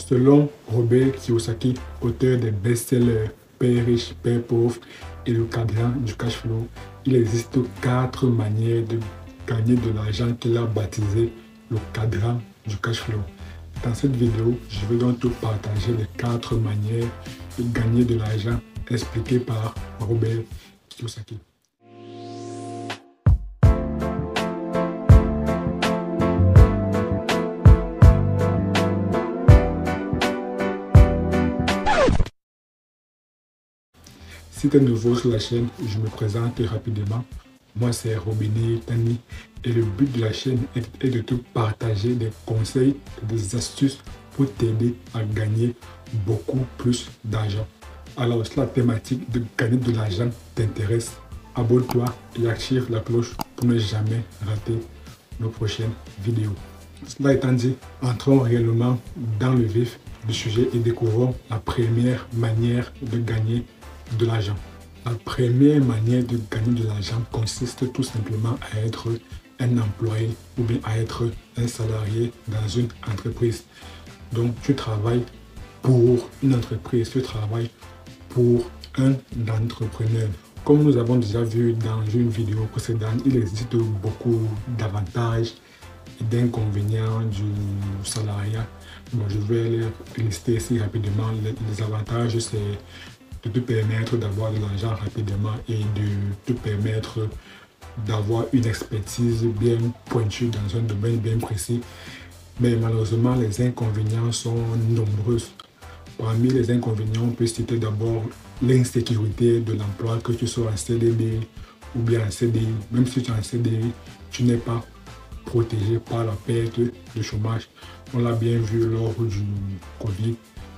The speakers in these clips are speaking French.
Selon Robert Kiyosaki, auteur des best-sellers Père riche, Père pauvre et le cadran du cash flow, il existe 4 manières de gagner de l'argent qu'il a baptisé le cadran du cash flow. Dans cette vidéo, je vais donc te partager les 4 manières de gagner de l'argent expliquées par Robert Kiyosaki. Si tu es nouveau sur la chaîne, je me présente rapidement. Moi, c'est Robinet Tani et le but de la chaîne est de te partager des conseils et des astuces pour t'aider à gagner beaucoup plus d'argent. Alors, si la thématique de gagner de l'argent t'intéresse, abonne-toi et active la cloche pour ne jamais rater nos prochaines vidéos. Cela étant dit, entrons réellement dans le vif du sujet et découvrons la première manière de gagner de l'argent. La première manière de gagner de l'argent consiste tout simplement à être un employé ou bien à être un salarié dans une entreprise. Donc tu travailles pour une entreprise, tu travailles pour un entrepreneur. Comme nous avons déjà vu dans une vidéo précédente, il existe beaucoup d'avantages et d'inconvénients du salariat. Bon, je vais les lister ici rapidement. Les avantages, c'est de te permettre d'avoir de l'argent rapidement et de te permettre d'avoir une expertise bien pointue dans un domaine bien précis. Mais malheureusement, les inconvénients sont nombreux. Parmi les inconvénients, on peut citer d'abord l'insécurité de l'emploi, que tu sois en CDD ou bien en CDI. Même si tu es en CDI, tu n'es pas protégé par la perte de chômage. On l'a bien vu lors du Covid,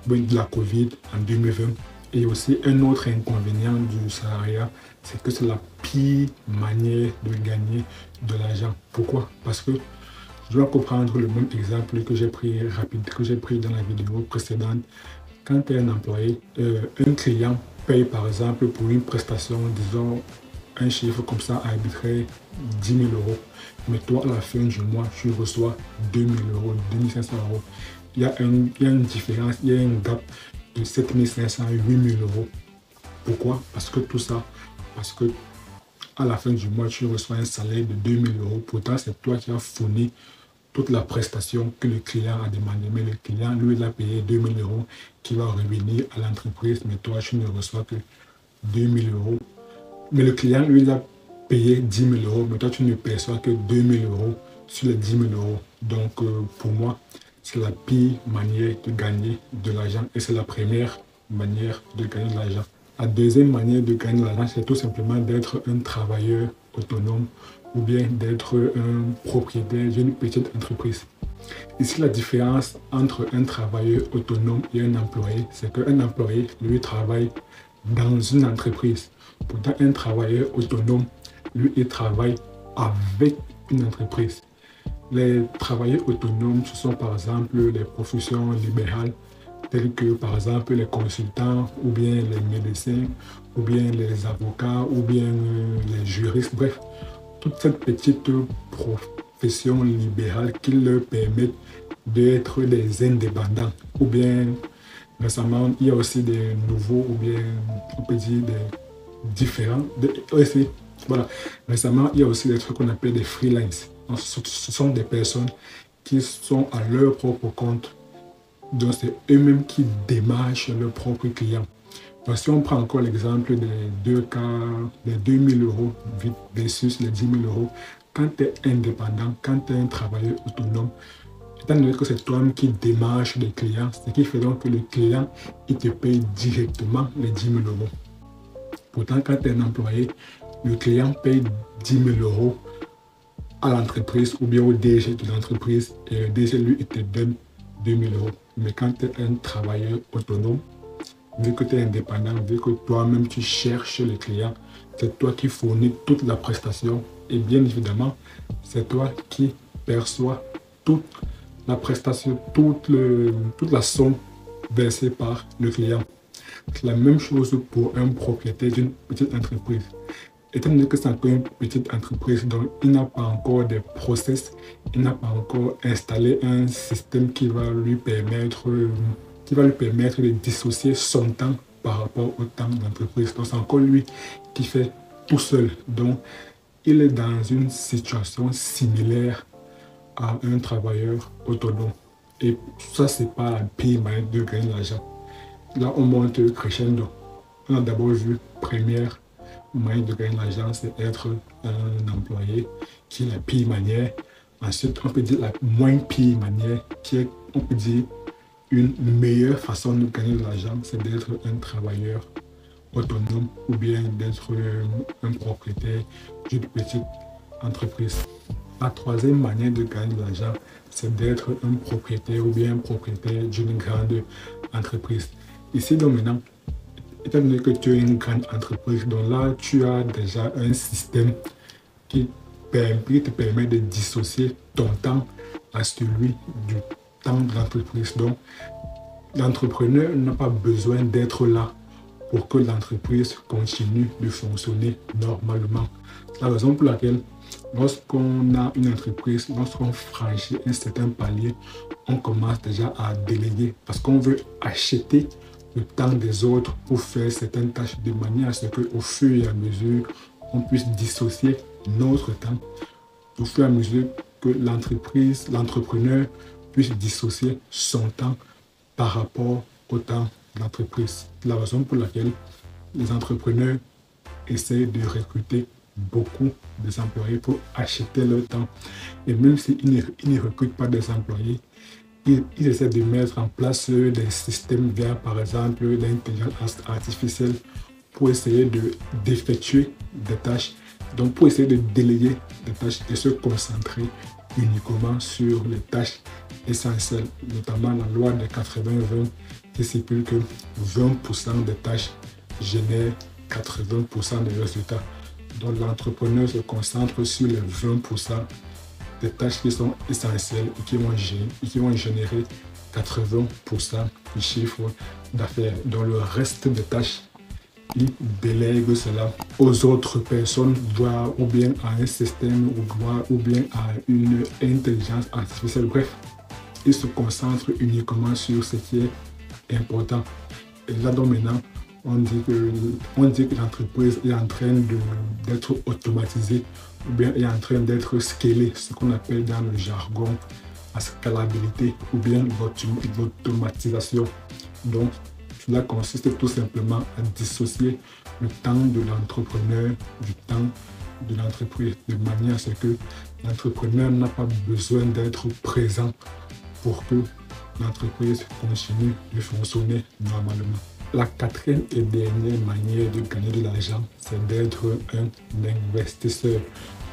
de la Covid en 2020. Et aussi un autre inconvénient du salariat, c'est que c'est la pire manière de gagner de l'argent. Pourquoi? Parce que je dois comprendre le même exemple que j'ai pris dans la vidéo précédente. Quand tu es un employé, un client paye par exemple pour une prestation, disons un chiffre comme ça arbitraire, 10 000 euros. Mais toi, à la fin du mois, tu reçois 2 000 euros, 2 500 euros. Il y a une différence, il y a un gap de 7 500 à 8 000 euros. Pourquoi? Parce que tout ça, parce que à la fin du mois, tu reçois un salaire de 2 000 euros. Pourtant, c'est toi qui as fourni toute la prestation que le client a demandé. Mais le client, lui, il a payé 2 000 euros qui va revenir à l'entreprise. Mais toi, tu ne reçois que 2 000 euros. Mais le client, lui, il a payé 10 000 euros. Mais toi, tu ne perçois que 2 000 euros sur les 10 000 euros. Donc, pour moi, c'est la pire manière de gagner de l'argent et c'est la première manière de gagner de l'argent. La deuxième manière de gagner de l'argent, c'est tout simplement d'être un travailleur autonome ou bien d'être un propriétaire d'une petite entreprise. Ici, la différence entre un travailleur autonome et un employé, c'est qu'un employé, lui, travaille dans une entreprise. Pourtant, un travailleur autonome, lui, il travaille avec une entreprise. Les travailleurs autonomes, ce sont par exemple les professions libérales, telles que par exemple les consultants, ou bien les médecins, ou bien les avocats, ou bien les juristes, bref, toute cette petite profession libérale qui leur permet d'être des indépendants. Ou bien, récemment, il y a aussi des nouveaux, ou bien on peut dire des différents. Voilà, récemment, il y a aussi des trucs qu'on appelle des freelance. Ce sont des personnes qui sont à leur propre compte. Donc, c'est eux-mêmes qui démarchent leurs propres clients. Donc, si on prend encore l'exemple des deux cas, les 2 000 euros versus les 10 000 euros, quand tu es indépendant, quand tu es un travailleur autonome, étant donné que c'est toi-même qui démarche les clients, ce qui fait donc que le client, il te paye directement les 10 000 euros. Pourtant, quand tu es un employé, le client paye 10 000 euros à l'entreprise ou bien au DG de l'entreprise et le DG lui il te donne 2 000 euros. Mais quand tu es un travailleur autonome, vu que tu es indépendant, vu que toi-même tu cherches les clients, c'est toi qui fournis toute la prestation et bien évidemment, c'est toi qui perçois toute la prestation, toute la somme versée par le client. C'est la même chose pour un propriétaire d'une petite entreprise. Étant donné que c'est encore une petite entreprise, donc il n'a pas encore des process, il n'a pas encore installé un système qui va lui permettre de dissocier son temps par rapport au temps d'entreprise. Donc c'est encore lui qui fait tout seul. Donc il est dans une situation similaire à un travailleur autonome. Et ça, c'est pas la pire manière de gagner de l'argent. Là, on monte crescendo. On a d'abord vu première moyen de gagner de l'argent, c'est être un employé, qui est la pire manière. Ensuite, on peut dire la moins pire manière, qui est, on peut dire, une meilleure façon de gagner de l'argent, c'est d'être un travailleur autonome ou bien d'être un propriétaire d'une petite entreprise. La troisième manière de gagner de l'argent, c'est d'être un propriétaire ou bien un propriétaire d'une grande entreprise. Ici, donc maintenant, étant donné que tu as une grande entreprise, donc là, tu as déjà un système qui te permet de dissocier ton temps à celui du temps de l'entreprise. Donc, l'entrepreneur n'a pas besoin d'être là pour que l'entreprise continue de fonctionner normalement. C'est la raison pour laquelle, lorsqu'on a une entreprise, lorsqu'on franchit un certain palier, on commence déjà à déléguer parce qu'on veut acheter le temps des autres pour faire certaines tâches de manière à ce qu'au fur et à mesure, on puisse dissocier notre temps, au fur et à mesure que l'entrepreneur puisse dissocier son temps par rapport au temps de l'entreprise. C'est la raison pour laquelle les entrepreneurs essaient de recruter beaucoup des employés pour acheter leur temps. Et même s'ils ne recrutent pas des employés, ils essaient de mettre en place des systèmes via, par exemple, l'intelligence artificielle pour essayer d'effectuer des tâches, donc pour essayer de déléguer des tâches et se concentrer uniquement sur les tâches essentielles, notamment la loi des 80-20 qui stipule que 20% des tâches génèrent 80% des résultats. Donc l'entrepreneur se concentre sur les 20% des tâches qui sont essentielles et qui vont générer 80% du chiffre d'affaires. Dans le reste des tâches, il délègue cela aux autres personnes, voire ou bien à un système, ou bien à une intelligence artificielle. Bref, il se concentre uniquement sur ce qui est important. Et là, donc maintenant, on dit que l'entreprise est en train d'être automatisée ou bien est en train d'être scalée, ce qu'on appelle dans le jargon la scalabilité ou bien l'automatisation. Donc, cela consiste tout simplement à dissocier le temps de l'entrepreneur du temps de l'entreprise, de manière à ce que l'entrepreneur n'a pas besoin d'être présent pour que l'entreprise continue de fonctionner normalement. La quatrième et dernière manière de gagner de l'argent, c'est d'être un investisseur.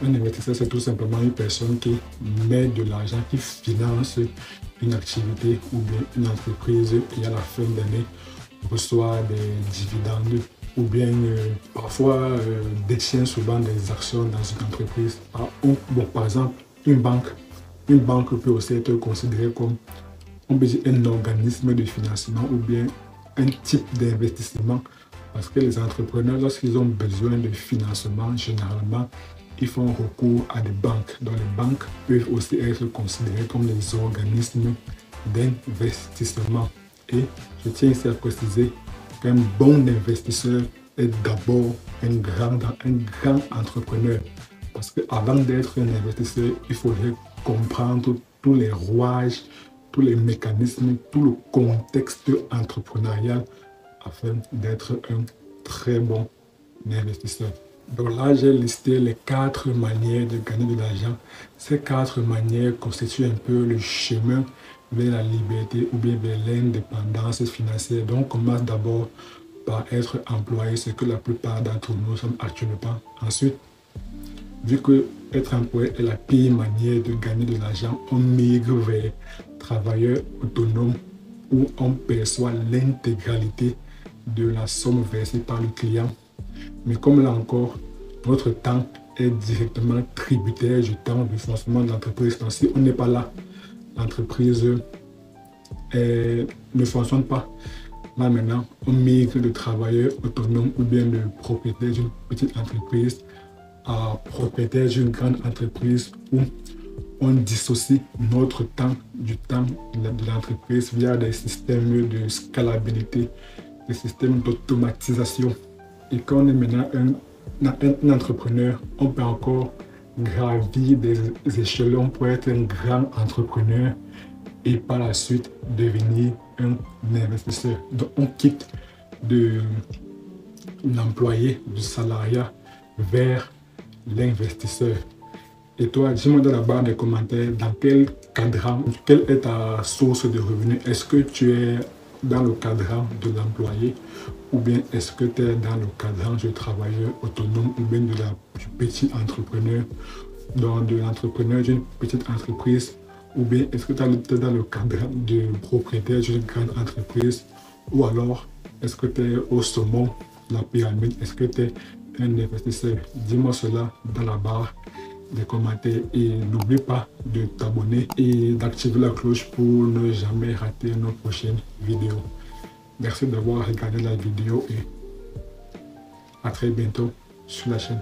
Un investisseur, c'est tout simplement une personne qui met de l'argent, qui finance une activité ou bien une entreprise et à la fin d'année reçoit des dividendes ou bien parfois détient souvent des actions dans une entreprise. Par exemple, une banque peut aussi être considérée comme un organisme de financement ou bien un type d'investissement parce que les entrepreneurs, lorsqu'ils ont besoin de financement, généralement, ils font recours à des banques. Donc les banques peuvent aussi être considérées comme des organismes d'investissement. Et je tiens ici à préciser qu'un bon investisseur est d'abord un grand entrepreneur. Parce qu'avant d'être un investisseur, il faudrait comprendre tous les rouages, tous les mécanismes, tout le contexte entrepreneurial afin d'être un très bon investisseur. Donc là, j'ai listé les 4 manières de gagner de l'argent. Ces 4 manières constituent un peu le chemin vers la liberté ou bien vers l'indépendance financière. Donc, on commence d'abord par être employé, ce que la plupart d'entre nous sommes actuellement. Ensuite, vu que être employé est la pire manière de gagner de l'argent, on migre vers travailleur autonome où on perçoit l'intégralité de la somme versée par le client. Mais comme là encore, notre temps est directement tributaire du temps du fonctionnement de l'entreprise. Donc si on n'est pas là, l'entreprise ne fonctionne pas. Là maintenant, on migre de travailleur autonome ou bien de propriétaire d'une petite entreprise à propriétaire d'une grande entreprise où on dissocie notre temps du temps de l'entreprise via des systèmes de scalabilité, des systèmes d'automatisation. Et quand on est maintenant un entrepreneur, on peut encore gravir des échelons pour être un grand entrepreneur et par la suite devenir un investisseur. Donc on quitte de l'employé, du salariat vers l'investisseur. Et toi, dis-moi dans la barre des commentaires dans quel cadran, quelle est ta source de revenus. Est-ce que tu es dans le cadran de l'employé ou bien est-ce que tu es dans le cadran du travailleur autonome ou bien du petit entrepreneur, de l'entrepreneur d'une petite entreprise ou bien est-ce que tu es dans le cadran du propriétaire d'une grande entreprise ou alors est-ce que tu es au sommet de la pyramide, est-ce que tu es un investisseur. Dis-moi cela dans la barre des commentaires et n'oublie pas de t'abonner et d'activer la cloche pour ne jamais rater nos prochaines vidéos. Merci d'avoir regardé la vidéo et à très bientôt sur la chaîne.